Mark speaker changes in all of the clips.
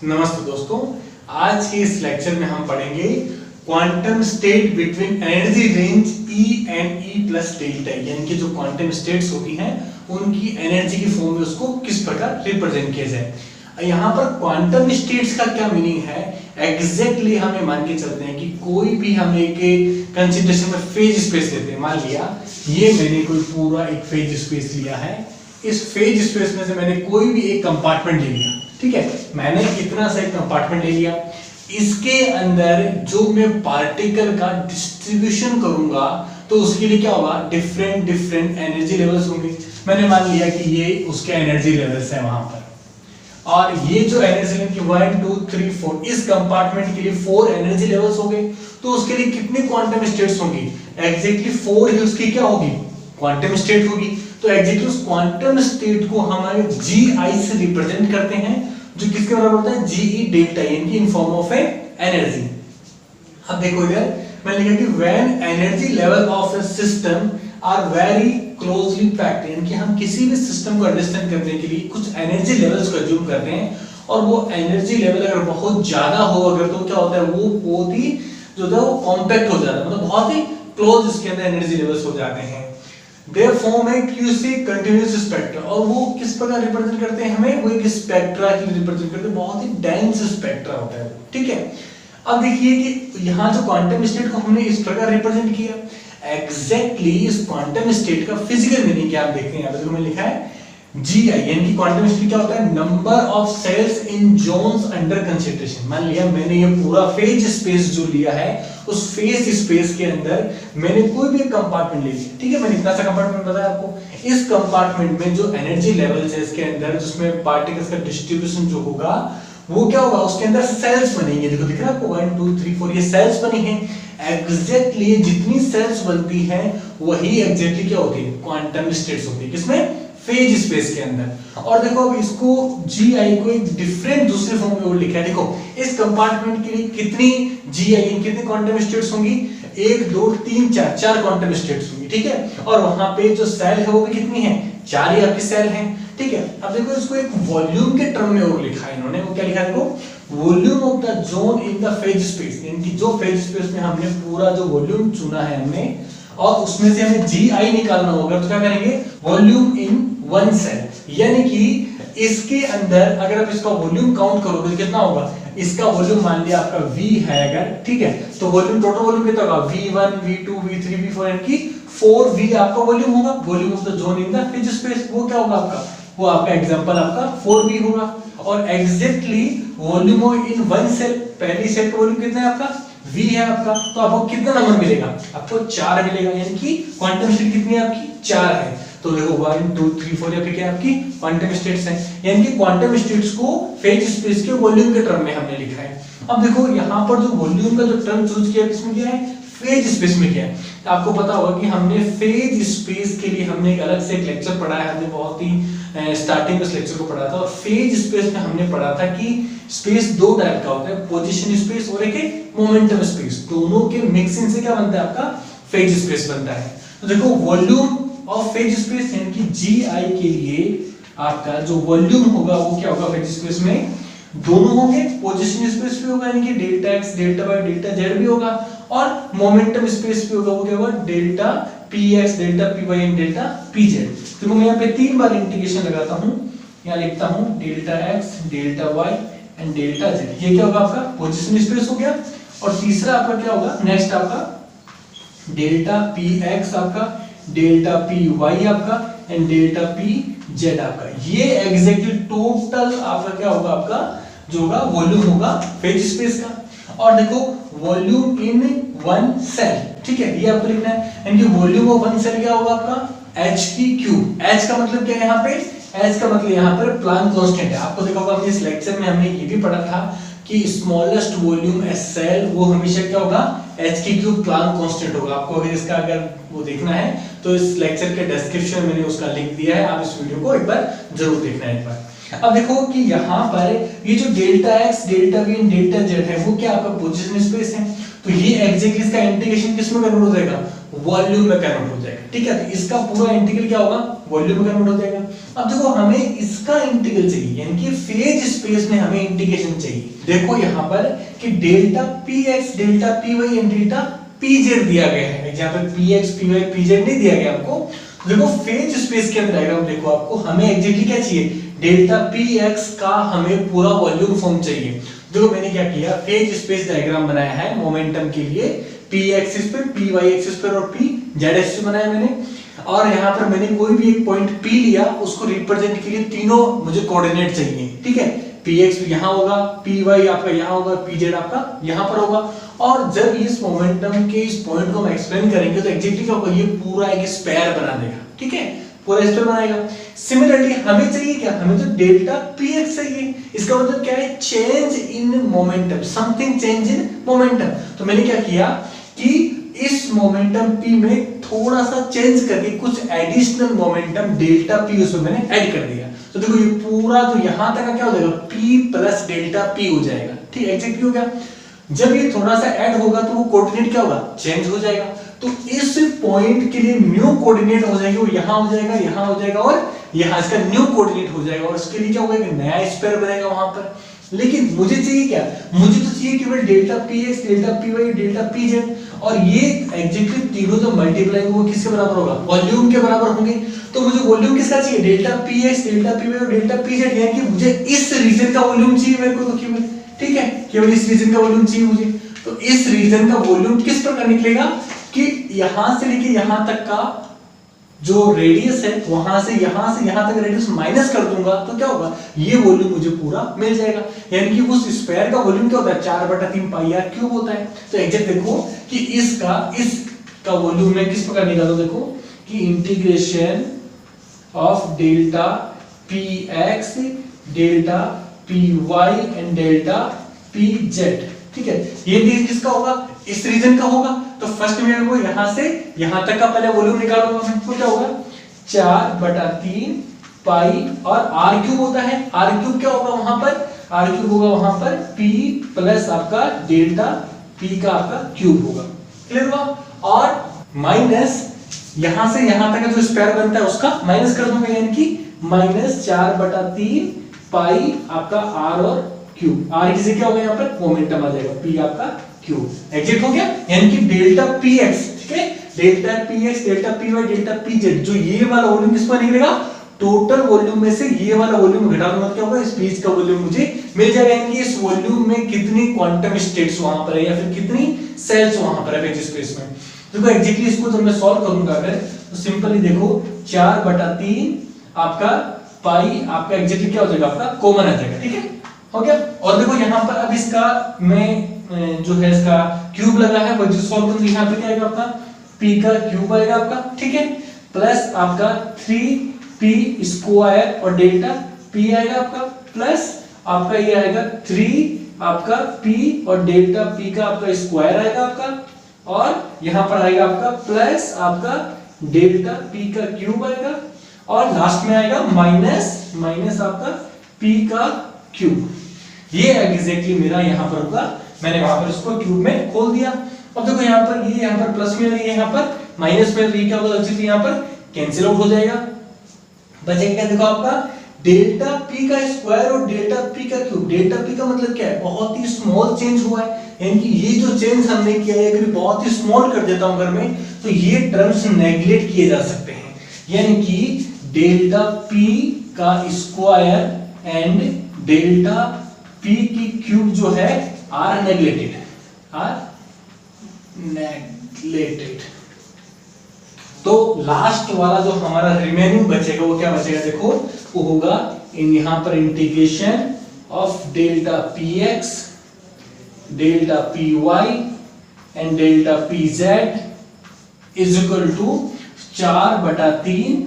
Speaker 1: नमस्ते दोस्तों, आज के इस लेक्चर में हम पढ़ेंगे quantum state between energy range E and E plus delta, यानी कि जो क्वांटम स्टेट्स होती हैं उनकी एनर्जी की फॉर्म में उसको किस प्रकार रिप्रेजेंट किया जाए। यहाँ पर क्वांटम स्टेट्स का क्या मीनिंग है, एग्जैक्टली हमें मान के चलते हैं कि कोई भी हम एक कंसिडरेशन में फेज स्पेस लेते हैं। मान लिया ये मैंने कोई पूरा एक फेज स्पेस लिया है, इस फेज स्पेस में से मैंने कोई भी एक कंपार्टमेंट ले लिया, ठीक है। मैंने कितना सा एक कंपार्टमेंट ले लिया, इसके अंदर जो मैं पार्टिकल का डिस्ट्रीब्यूशन करूंगा तो उसके लिए क्या होगा, डिफरेंट डिफरेंट एनर्जी लेवल्स होंगे। मैंने मान लिया कि ये उसके एनर्जी लेवल्स है वहां पर, और ये जो एनर्जी लेवल की 1 2 3 4 इस कंपार्टमेंट के लिए 4 एनर्जी लेवल्स हो गए। तो उसके लिए कितनी क्वांटम स्टेट्स होंगी, एग्जैक्टली 4 ही उसकी क्या होगी, क्वांटम स्टेट होगी। तो एग्जैक्टली उस क्वांटम स्टेट को हम GI से रिप्रेजेंट करते हैं, जो किसके बराबर होता है, GE डेल्टा, यानी कि in form of a energy. अब देखो इधर मैंने लिखा कि when energy level of a system are very closely packed, यानी कि हम किसी भी सिस्टम को अंडरस्टैंड करने के लिए कुछ एनर्जी लेवल्स को अज्यूम करते हैं, और वो एनर्जी लेवल अगर बहुत ज्यादा हो अगर, तो क्या होता है, वो बहुत ही जो होता है वो कॉम्पैक्ट हो जाता है, मतलब बहुत ही क्लोज इसके अंदर एनर्जी लेवल्स हो जाते हैं। They form A QC continuous spectra, और वो किस प्रकार रिप्रेजेंट करते हैं हमें, वो एक स्पेक्ट्रा के लिए रिप्रेजेंट करते हैं, बहुत ही डेंस स्पेक्ट्रा होता है, ठीक है। अब देखिए कि यहाँ जो क्वांटम स्टेट को हमने इस प्रकार रिप्रेजेंट किया, एग्जैक्टली इस क्वांटम स्टेट का फिजिकल मीनिंग क्या आप देखते हैं, यहाँ पे मैंने लिखा है GI, यानी कि क्वांटम स्टेट क्या होता है, number of cells in zones under consideration. मान लिया मैंने ये पूरा फेज स्पेस जो लिया है, उस फेज स्पेस के अंदर मैंने कोई भी एक कंपार्टमेंट ले लिया, ठीक है। मैंने इतना सा कंपार्टमेंट बताया आपको, इस कंपार्टमेंट में जो एनर्जी लेवल्स है इसके अंदर, जिसमें पार्टिकल्स का डिस्ट्रीब्यूशन जो होगा वो क्या होगा, उसके अंदर सेल्स बनेंगे। देखो दिख रहा है आपको 1 2 3 4 ये सेल्स बनी है। एग्जैक्टली जितनी सेल्स बनती हैं वही एग्जैक्टली क्या होती है, क्वांटम स्टेट्स होती है, किसमें, फेज स्पेस के अंदर। और देखो अब इसको GI को एक डिफरेंट दूसरे फॉर्म में और लिखा है। देखो इस कंपार्टमेंट के लिए कितनी GI कितनी क्वांटम स्टेट्स होंगी, 1 2 3 4 4 क्वांटम स्टेट्स होंगी, ठीक है। और वहां पे जो सेल है वो भी कितनी है, 4 ही आपकी सेल हैं, ठीक है। अब देखो इसको एक वॉल्यूम के टर्म में और लिखा है इन्होंने, वो क्या लिखा है, देखो volume of the zone in the phase space, यानी कि जो फेज स्पेस में हमने पूरा जो वॉल्यूम चुना है हमने, और उसमें से हमें GI निकालना होगा, तो क्या करेंगे, वॉल्यूम इन वन सेल, यानी कि इसके अंदर अगर आप इसका वॉल्यूम काउंट करोगे तो कितना होगा, इसका वॉल्यूम मान लिया आपका V है अगर, ठीक है, तो वॉल्यूम टोटल वॉल्यूम कितना होगा, V1 V2 V3 V4, यानी कि 4V आपका वॉल्यूम होगा, volume of the zone in the phase space. वो क्या होगा आपका, वो आपका एग्जांपल आपका 4V होगा। और exactly volume in one cell, पहली सेल का वॉल्यूम कितना है आपका, V है आपका, तो आपको कितना नंबर मिलेगा, आपको 4 मिलेगा, यानी कि क्वांटम स्टेट कितनी है आपकी, 4 है। तो देखो 1 2 3 4 यहाँ पे क्या आपकी क्वांटम स्टेट्स हैं, यानी कि क्वांटम स्टेट्स को फेज स्पेस के वॉल्यूम के टर्म में हमने लिखा है। अब देखो यहाँ पर जो वॉल्यूम का जो टर्म चूज किया किसमें किया है, फेज स्पेस में किया है। तो आपको पता होगा कि हमने फेज स्पेस के लिए हमने एक अलग से एक लेक्चर पढ़ा है, हमने बहुत ही स्टार्टिंग में इस लेक्चर को पढ़ा था। और फेज स्पेस में हमने पढ़ा था कि स्पेस 2 टाइप का होता है, पोजीशन स्पेस और एक मोमेंटम स्पेस, दोनों के मिक्सिंग से क्या बनता है आपका फेज स्पेस बनता है। तो देखो वॉल्यूम ऑफ फेज स्पेस, यानी कि GI के लिए आपका जो वॉल्यूम होगा वो क्या होगा, फेज स्पेस में दोनों होंगे, पोजीशन स्पेस भी होगा यानी कि delta x delta y delta z भी होगा, और मोमेंटम स्पेस भी होगा, वो क्या होगा, delta px delta py and delta pz। तो मैं यहाँ पे 3 बार इंटीग्रेशन लगाता हूँ, यहाँ लिखता हूँ delta x delta y and delta z, ये क्या होगा आपका पोजीशन स्पेस हो गया। और तीसरा आपका क्या होगा, नेक्स्ट आपका डेल्टा px आपका, डेल्टा py आपका एंड डेल्टा pz आपका, ये एग्जैक्टली टोटल आपका क्या होगा, आपका जो होगा वॉल्यूम होगा फेज स्पेस का। और देखो वॉल्यूम इन वन सेल, ठीक है, ये आपको लिखना है, यानी कि वॉल्यूम ऑफ वन सेल क्या होगा आपका H/Q। H का मतलब क्या है यहाँ पे, H का मतलब यहाँ पर प्लांक कांस्टेंट है। आपको देखा होगा अपने इस लेक्चर में हमने ये भी पढ़ा था कि स्मॉलेस्ट वॉल्यूम सेल वो हमेशा क्या होगा, H/Q प्लांक कांस्टेंट होगा। आपको अगर इसका अगर वो देखना है तो इस लेक्चर के डिस्क्रिप्शन में मैंने उसका लिंक दिया है, आप इस वीडियो को एक बार जरूर देखना है एक बार। अब देखो कि यहाँ पर ये जो delta x delta v delta z है वो क्या आपका पोजीशन स्पेस है, तो ये एग्जैक्टली इसका इंटीग्रेशन किसमें कन्वर्ट हो जाएगा, वॉल्यूम में कन्वर्ट हो जाएगा, ठीक है। तो इसका पूरा इंटीग्रल क्या होगा, वॉल्यूम में कन्वर्ट हो जाएगा। अब देखो हमें इसका इंटीग्रल चाहिए, यानी कि फेज स्पेस में हमें इंटीग्रेशन चाहिए। देखो यहाँ पर कि delta P X, delta P Y and delta P Z दिया गया है। यहाँ पर P X, P Y, P Z नहीं दिया गया आपको। देखो फेज स्पेस के अंदर डायग्राम देखो, आपको हमें एग्जैक्टली क्या चाहिए, डेल्टा पी एक्स का हमें पूरा वॉल्यूम फॉर्म चाहिए। देखो मैंने क्या किया, फेज स्पेस डायग्राम बनाया है मोमेंटम के लिए, पी एक्सिस पे, पी वाई एक्सिस पे और पी जेड एक्सिस पे बनाया मैंने। और यहाँ पर मैंने कोई भी एक पॉइंट P लिया, उसको रिप्रेजेंट के लिए तीनों मुझे कोऑर्डिनेट चाहिए, ठीक है। Px यहाँ होगा, Py आपका यहाँ होगा, Pz आपका यहाँ पर होगा। और जब इस मोमेंटम के इस पॉइंट को हम एक्सप्लेन करेंगे तो एग्जैक्टली क्या होगा, ये पूरा एक स्फीयर बना देगा, ठीक है, पूरा स्फीयर बनाएगा। सिमिलरली हमें चाहिए क्या, हमें तो डेल्टा Px चाहिए। इसका मतलब क्या है, change in momentum, something change in momentum. तो मैंने क्या किया कि इस मोमेंटम P में थोड़ा सा चेंज करके कुछ एडिशनल मोमेंटम डेल्टा P उसमें मैंने ऐड कर दिया। तो देखो ये पूरा जो यहां तक का क्या हो जाएगा, P प्लस डेल्टा P हो जाएगा, ठीक है, एग्जैक्टली हो गया। जब ये थोड़ा सा ऐड होगा तो वो कोऑर्डिनेट क्या होगा, चेंज हो जाएगा। तो इस पॉइंट के लिए न्यू कोऑर्डिनेट हो जाएगा, वो यहां हो जाएगा, यहां हो जाएगा और यहां इसका न्यू कोऑर्डिनेट हो जाएगा। और उसके लिए क्या होगा, एक नया स्फीयर बनेगा वहां पर। लेकिन मुझे चाहिए क्या, मुझे तो चाहिए केवल delta Px, delta Py, delta Pz। और ये एग्जैक्टली तीनों जो मल्टीप्लाई वो किसके बराबर होगा, वॉल्यूम के बराबर होंगे। तो मुझे वॉल्यूम किसका चाहिए, डेल्टा Px, डेल्टा Py और डेल्टा Pz। यानी कि मुझे इस रीजन का वॉल्यूम चाहिए मेरे को, तो केवल, ठीक है, केवल इस रीजन का वॉल्यूम चाहिए मुझे। तो इस रीजन का वॉल्यूम किस प्रकार निकलेगा कि यहां से लेके यहां तक का जो रेडियस है, वहां से यहां तक रेडियस माइनस कर दूंगा तो क्या होगा, ये वॉल्यूम मुझे पूरा मिल जाएगा। यानी कि उस स्फीयर का वॉल्यूम क्या होता है, 4/3 पाई आर क्यूब होता है। तो एग्जैक्ट देखो कि इसका वॉल्यूम मैं किस प्रकार निकालूं, देखो कि integration of delta P X, delta P Y and delta P Z, ठीक है। ये किसका होगा, इस रीजन का होगा। तो फर्स्ट में वो यहां से यहां तक का पहले वॉल्यूम निकालूंगा मैं, तो क्या होगा 4/3 पाई और आर क्यूब होता है। आर क्यूब क्या होगा वहां पर, आर क्यूब होगा वहां पर p प्लस आपका डेल्टा p का आपका क्यूब होगा, क्लियर हुआ। और माइनस यहां से यहां तक का जो स्क्वायर बनता है उसका माइनस कर दूंगा, यानी कि -4/3 पाई आपका r और क्यूब। r की जगह क्या होगा, यहाँ पर मोमेंटम आ जाएगा, p आपका क्यूब। एग्जैक्ट हो गया, यानी कि डेल्टा px, ठीक है, delta px, delta py, delta pz, जो ये वाला वॉल्यूम किसका निकलेगा, टोटल वॉल्यूम में से ये वाला वॉल्यूम घटा दूंगा, क्या होगा, इस पेज का वॉल्यूम मुझे मिल जाएगा। यानी कि इस वॉल्यूम में कितनी क्वांटम स्टेट्स वहां पर है या फिर कितनी सेल्स वहां पर है फेज स्पेस में। देखो एग्जैक्टली इसको जब मैं सॉल्व करूंगा अगर, तो सिंपली देखो 4/3 आपका पाई आपका एग्जैक्टली क्या हो जाएगा, आपका कॉमन आ जाएगा, ठीक है, हो गया। और देखो यहाँ पर अब इसका मैं जो है इसका क्यूब लगा है, वो जो सॉल्व करूंगा, यहाँ पे क्या आएगा आपका p का क्यूब आएगा आपका, ठीक है, प्लस आपका 3p² और डेल्टा p आएगा आपका, प्लस आपका ये आएगा 3 आपका p और डेल्टा p का आपका स्क्वायर आएगा आपका, और यहाँ पर आएगा आपका प्लस आपका डेल्टा p का क्यूब आएगा, और लास्ट में आएगा माइनस आपका p का क्यूब। ये एग्जैक्टली मेरा यहाँ पर होगा, मैंने वहां पर इसको क्यूब में खोल दिया। अब देखो यहाँ पर ये यहाँ पर प्लस में, ये यहाँ पर माइनस में, तो ये क्या होगा, एक्चुअली यहाँ पर कैंसिल आउट हो जाएगा। बचेगा क्या, देखो आपका डेल्टा p का स्क्वायर और डेल्टा p का क्यूब। डेल्टा p का मतलब क्या है, बहुत ही स्मॉल चेंज हुआ है, यानी कि ये जो चेंज हमने किया है अगर बहुत ही स्मॉल कर देता हूं अगर मैं, तो ये टर्म्स नेगलेक्ट किए जा सकते हैं। यानी कि डेल्टा p का स्क्वायर एंड डेल्टा p की क्यूब जो है आर नेगलेक्टेड, तो लास्ट वाला जो हमारा रिमेनिंग बचेगा वो क्या बचेगा, देखो वो होगा इन यहां पर integration of delta px, delta py and delta pz is equal to 4/3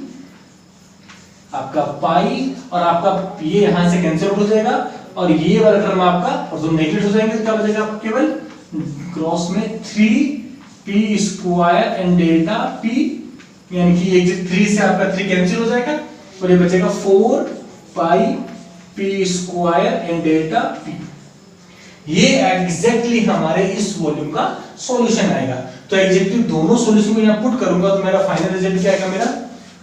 Speaker 1: आपका पाई, और आपका ये यहां से कैंसिल हो जाएगा, और ये वाला टर्म आपका और जो नेगलेक्ट हो जाएंगे तो क्या बचेगा आपको, केवल क्रॉस में 3p² एंड डेल्टा p, यानी कि ये 3 से आपका 3 कैंसिल हो जाएगा, और ये बचेगा 4πp² एंड डेल्टा p। ये एग्जैक्टली हमारे इस वॉल्यूम का सॉल्यूशन आएगा। तो एग्जैक्टली दोनों सॉल्यूशन को यहां पुट करूंगा तो मेरा फाइनल रिजल्ट क्या आएगा, मेरा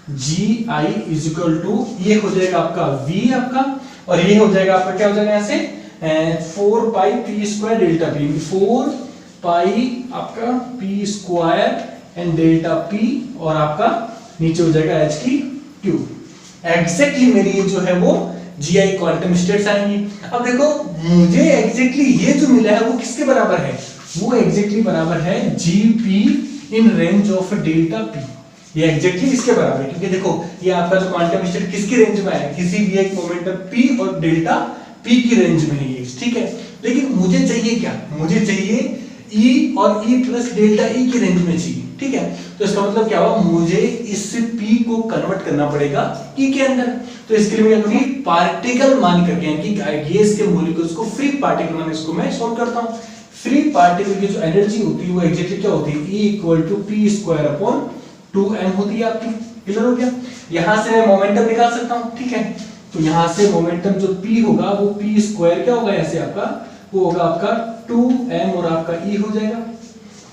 Speaker 1: जी आई इज इक्वल टू, ये हो जाएगा आपका v आपका, और ये हो जाएगा आपका क्या हो जाएगा यहाँ से 4 पाई पी स्क्वायर डेल्टा पी, 4 पाई आपका P square and delta P, और आपका नीचे हो जाएगा h की क्यूब। एग्जैक्टली मेरी ये जो है वो जी आई क्वांटम स्टेट्स आएंगी। अब देखो मुझे एग्जैक्टली ये जो मिला है वो किसके बराबर है, वो एग्जैक्टली बराबर है G P in range of delta P, ये एग्जैक्टली इसके बराबर है, क्योंकि देखो ये आपका जो क्वांटम स्टेट किसकी रेंज में है, किसी भी एक मोमेंटम p और डेल्टा p की रेंज में है ये, ठीक है। लेकिन मुझे चाहिए क्या, मुझे चाहिए e और e प्लस डेल्टा e की रेंज में चाहिए, ठीक है। तो इसका मतलब क्या हुआ, मुझे इस p को कन्वर्ट करना पड़ेगा e के अंदर। तो इसके लिए मैं पार्टिकल मान करके, यानी कि गैस के मॉलिक्यूल्स को फ्री पार्टिकल मान इसको मैं सॉल्व करता हूं। फ्री पार्टिकल की जो एनर्जी होती है वो एग्जैक्टली क्या होती है, E equal to P square upon 2m होती है आपकी। क्लियर हो गया। यहां से मैं मोमेंटम निकाल सकता हूं, ठीक है। तो यहां से मोमेंटम जो p होगा वो p स्क्वायर क्या होगा, ऐसे आपका वो होगा आपका 2m और आपका e हो जाएगा,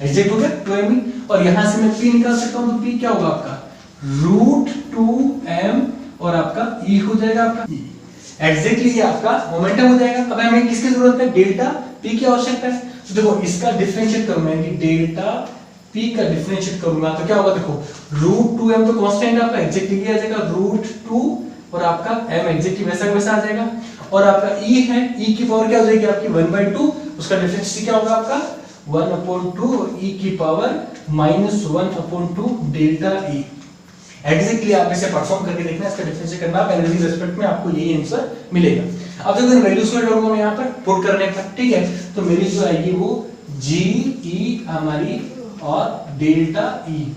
Speaker 1: एग्जैक्ट हो गया 2m। और यहां से मैं p निकाल सकता हूं, तो p क्या होगा आपका √2m और आपका e हो जाएगा आपका e। एग्जैक्टली ये आपका मोमेंटम हो जाएगा। अब हमें किसकी जरूरत है, डेल्टा p की आवश्यकता है। तो देखो इसका डिफरेंशिएट करूंगा, यानी डेल्टा p का डिफरेंशिएट करूंगा तो क्या होगा, देखो √2m तो कांस्टेंट आपका एग्जैक्टली आ जाएगा, √2 और आपका m एग्जैक्टली वैसा वैसा आ जाएगा। और आपका e है, e की पावर क्या हो जाएगी आपकी 1/2, उसका डिफरेंशिएट क्या होगा आपका 1/2 e की पावर -1/2 डेल्टा e। एग्जैक्टली आप इसे परफॉर्म करके देखना, इसका डिफरेंशिएट करना आप एनर्जी रिस्पेक्ट में, आपको यही आंसर मिलेगा। अब देखो इन वैल्यूज को जोड़ूंगा मैं यहां पर पुट करने पर, ठीक है। तो मेरी जो आएगी वो जी ई हमारी और डेल्टा ई,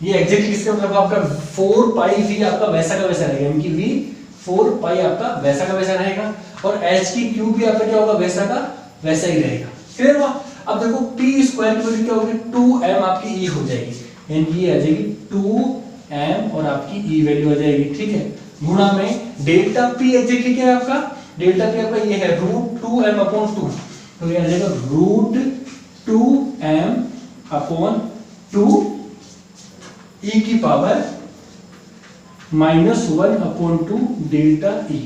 Speaker 1: ये एग्जैक्टली इसका मतलब आपका 4 पाई v आपका वैसा का वैसा रहेगा, यानी कि v 4 पाई आपका वैसा का वैसा रहेगा, और h की क्यूब भी आपका क्या होगा वैसा का वैसा ही रहेगा। क्लियर हुआ। अब देखो p स्क्वायर की वैल्यू क्या होगी 2m आपकी e हो जाएगी, यानी कि ये आ जाएगी 2m और आपकी e वैल्यू आ जाएगी, ठीक है। गुणा में डेल्टा p एग्जैक्टली क्या है आपका, डेल्टा p आपका ये है √2m/2, तो ये आ जाएगा √2m/2 e की पावर -1/2 डेल्टा e।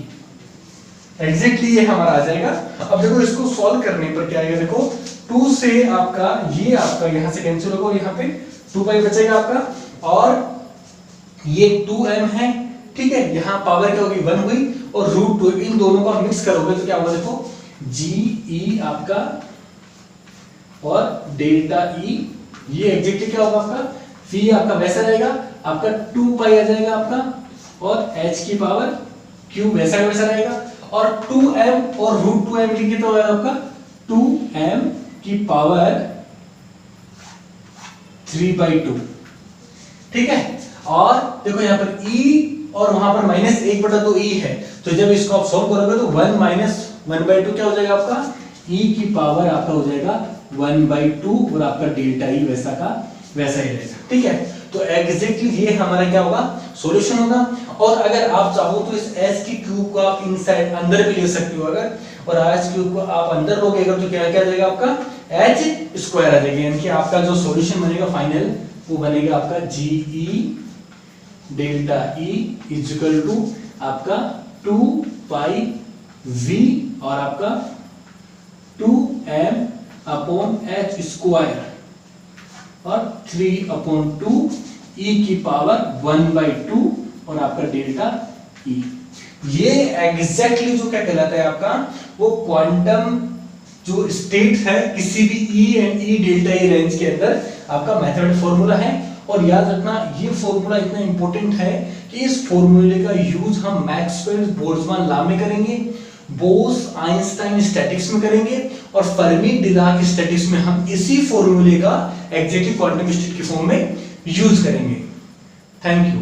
Speaker 1: एग्जैक्टली ये हमारा आ जाएगा। अब देखो इसको सॉल्व करने पर क्या आएगा, देखो 2 से आपका ये आपका यहां से कैंसिल होगा, यहां पे 2 पाई बचेगा आपका, और ये 2m है, ठीक है। यहां पावर क्या होगी 1 हुई, और √2 इन दोनों को मिक्स करोगे तो क्या होगा, देखो जी आपका और डेल्टा e, ये एग्जैक्टली क्या होगा आपका v आपका वैसा रहेगा, आपका 2 पाई आ जाएगा आपका, और h की पावर q वैसा का वैसा रहेगा, और 2m और √2m लिखे तो आपका 2m की पावर 3/2, ठीक है। और देखो यहाँ पर e और वहां पर -1/2 e है, तो जब इसको आप सॉल्व करोगे तो 1 - 1/2 क्या हो जाएगा आपका e की पावर आपका हो जाएगा 1/2, और आपका डेल्टा e वैसा का वैसा ही रहेगा, ठीक है। तो एग्जैक्टली ये हमारा क्या होगा सॉल्यूशन होगा। और अगर आप चाहो तो इस h की क्यूब को आप इनसाइड अंदर भी ले सकते हो, अगर और h क्यूब को आप अंदर लोगे तो क्या क्या आ जाएगा आपका h स्क्वायर आ जाएगा, यानी कि आपका जो सॉल्यूशन बनेगा फाइनल वो बनेगा आपका G E delta E is equal to आपका 2 पाई v और आपका 2m/h स्क्वायर और 3/2 e की पावर 1/2 और आपका डेल्टा e। ये एग्जैक्टली जो क्या कहलाता है आपका वो क्वांटम जो स्टेट है किसी भी e and e delta e range के अंदर आपका मेथड फॉर्मूला है। और याद रखना ये फॉर्मूला इतना इंपॉर्टेंट है कि इस फॉर्मूले का यूज हम मैक्सवेल बोल्ट्जमान लॉ में करेंगे, बोस आइंस्टाइन स्टैटिक्स में करेंगे, और फर्मी डिराक स्टैटिक्स में हम इसी फॉर्मूले का एग्जैक्टली क्वांटम स्टेट की फॉर्म में यूज करेंगे। Thank you.